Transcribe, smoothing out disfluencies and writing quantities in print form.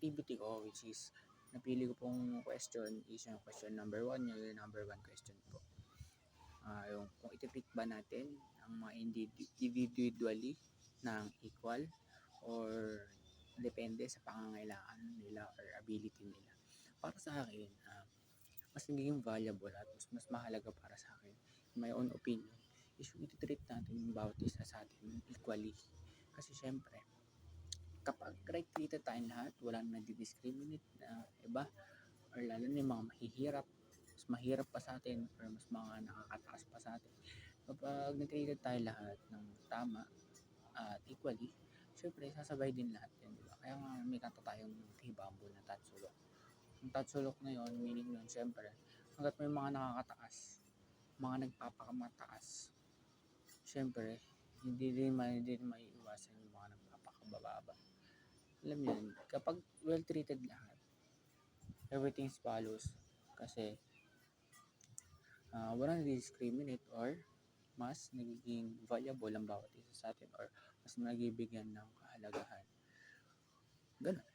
activity ko, which is napili ko pong question is yung question number 1, yung number 1 question po. Yung kung iti-treat ba natin ang mga individually ng equal or depende sa pangangailangan nila or ability nila. Para sa akin, mas nagiging valuable at mas mahalaga para sa akin, my own opinion, is yung iti-treat natin yung bawat isa sa atin equally. Kasi syempre, kapag right-treated tayong lahat, walang nadi-discriminate na iba, or lalo na yung mga mahihirap, mas mahirap pa sa atin, or mas mga nakakataas pa sa atin. Kapag nag-treated tayo lahat ng tama at equally, syempre, sasabay din lahat yan, diba? Kaya nga may kanta tayong Hibambo na Tatsulok. Yung Tatsulok na yun, meaning nun, syempre, hanggat may mga nakakataas, mga nagpapakamataas, syempre, hindi din maiiwasan yung mga nagpapakabababa. Alam mo yun, kapag well-treated lahat, everything follows. Kasi, walang discriminate or mas nagiging valuable ang bawat isa sa atin or mas nagibigyan ng kahalagahan. Ganun.